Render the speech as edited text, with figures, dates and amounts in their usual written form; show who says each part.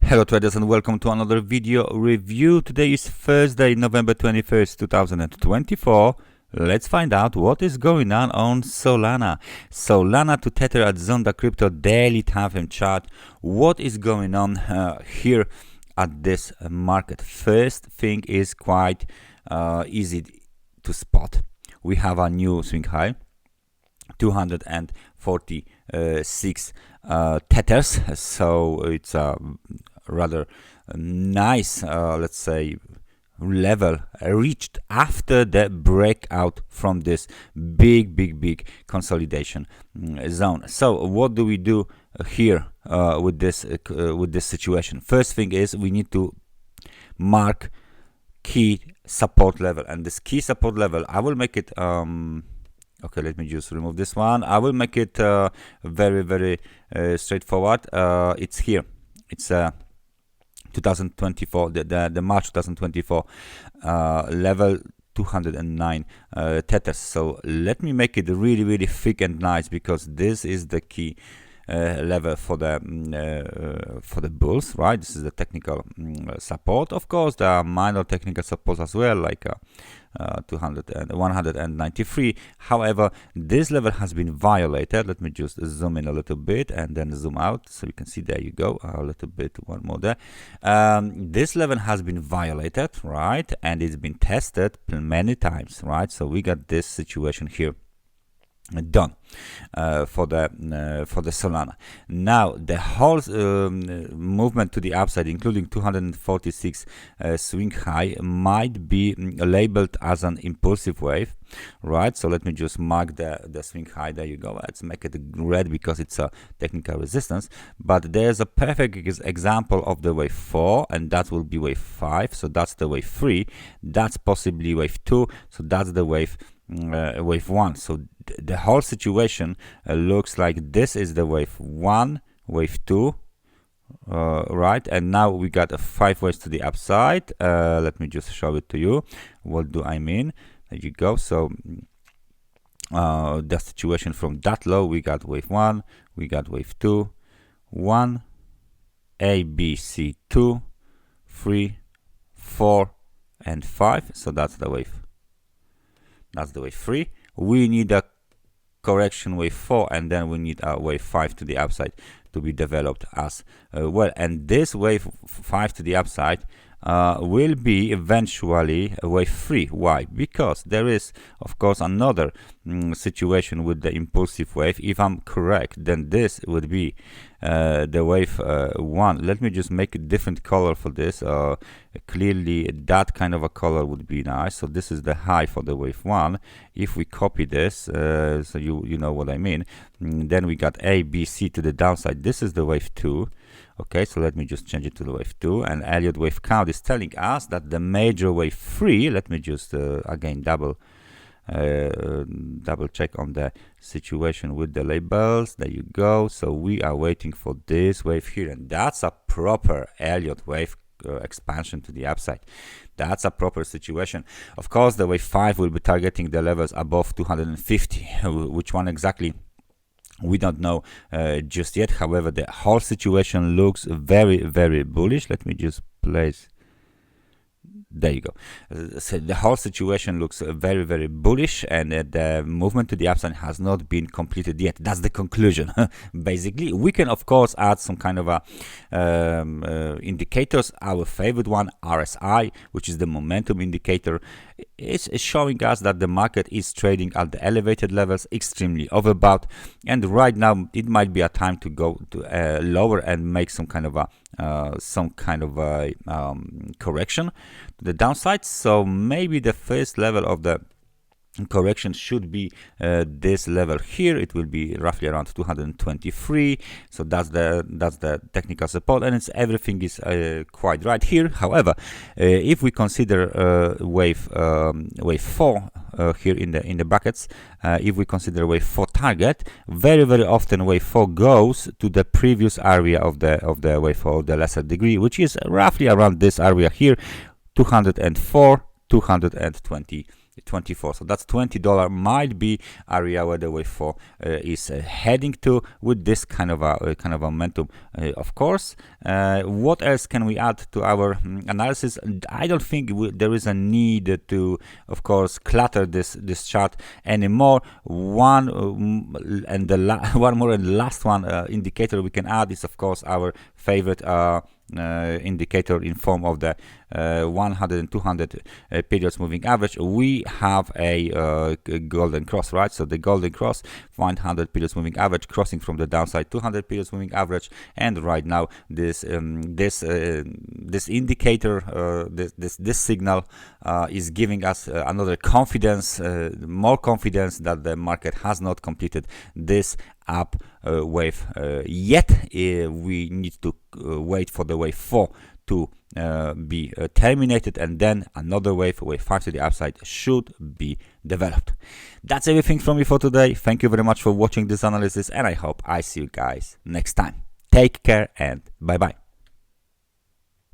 Speaker 1: Hello traders and welcome to another video review. Today is Thursday, November 21st, 2024. Let's find out what is going on Solana. Solana to Tether at Zondacrypto daily time frame chart. What is going on here at this market? First thing is quite easy to spot. We have a new swing high, 246 tethers, so it's a rather nice let's say level reached after the breakout from this big consolidation zone. So what do we do here with this situation? First thing is we need to mark key support level, and this key support level, I will make it okay, let me just remove this one. I will make it very straightforward. It's here. It's 2024, the March 2024 level 209 tethers. So let me make it really thick and nice, because this is the key level for the bulls, right? This is the technical support. Of course, there are minor technical supports as well, like 200 and 193. However, this level has been violated. Let me just zoom in a little bit and then zoom out, so you can see. There you go, a little bit, one more there. This level has been violated, right? And it's been tested many times, right? So we got this situation here done for the Solana. Now the whole movement to the upside, including 246 swing high, might be labeled as an impulsive wave, right? So let me just mark the swing high. There you go. Let's make it red because it's a technical resistance. But there's a perfect example of the wave 4, and that will be wave 5. So that's the wave 3. That's possibly wave 2. So that's the wave 1. So the whole situation looks like this is the wave 1, wave 2, right? And now we got 5 waves to the upside. Let me just show it to you. What do I mean? There you go. So the situation from that low, we got wave 1, we got wave 2, 1, A, B, C, 2, 3, 4, and 5. So that's the wave. That's the wave 3. We need a correction wave 4, and then we need a wave 5 to the upside to be developed as well. And this wave 5 to the upside will be eventually a wave 3. Why? Because there is, of course, another situation with the impulsive wave. If I'm correct, then this would be the wave 1. Let me just make a different color for this. Clearly that kind of a color would be nice. So this is the high for the wave 1. If we copy this, so you know what I mean, then we got A, B, C to the downside. This is the wave 2. Okay, so let me just change it to the wave 2, and Elliott wave count is telling us that the major wave 3, let me just again double check on the situation with the labels. There you go. So we are waiting for this wave here, and that's a proper Elliott wave expansion to the upside. That's a proper situation. Of course, the wave 5 will be targeting the levels above 250. Which one exactly, we don't know just yet. However, the whole situation looks very bullish. Let me just place. There you go. So the whole situation looks very bullish, and the movement to the upside has not been completed yet. That's the conclusion. Basically, we can of course add some kind of indicators. Our favorite one, RSI, which is the momentum indicator, is showing us that the market is trading at the elevated levels, extremely overbought, and right now it might be a time to go to lower and make some kind of a correction to the downside. So maybe the first level of the correction should be this level here. It will be roughly around 223. So that's the technical support, and it's everything is quite right here. However, if we consider wave 4 here in the brackets, if we consider wave 4 target, very often wave 4 goes to the previous area of the wave 4, the lesser degree, which is roughly around this area here, 204, 220 24. So that's $20 might be area where the wave 4 is heading to with this kind of a momentum. Of course, what else can we add to our analysis? I don't think there is a need to, of course, clutter this chart anymore. One more and the last one indicator we can add is, of course, our favorite indicator in form of the 100 and 200 periods moving average. We have a golden cross, right? So the golden cross, 100 periods moving average crossing from the downside, 200 periods moving average, and right now this indicator, this signal is giving us another confidence, more confidence that the market has not completed this up wave yet. We need to wait for the wave 4 to be terminated, and then another wave 5 to the upside should be developed. That's everything from me for today. Thank you very much for watching this analysis, and I hope I see you guys next time. Take care and bye bye.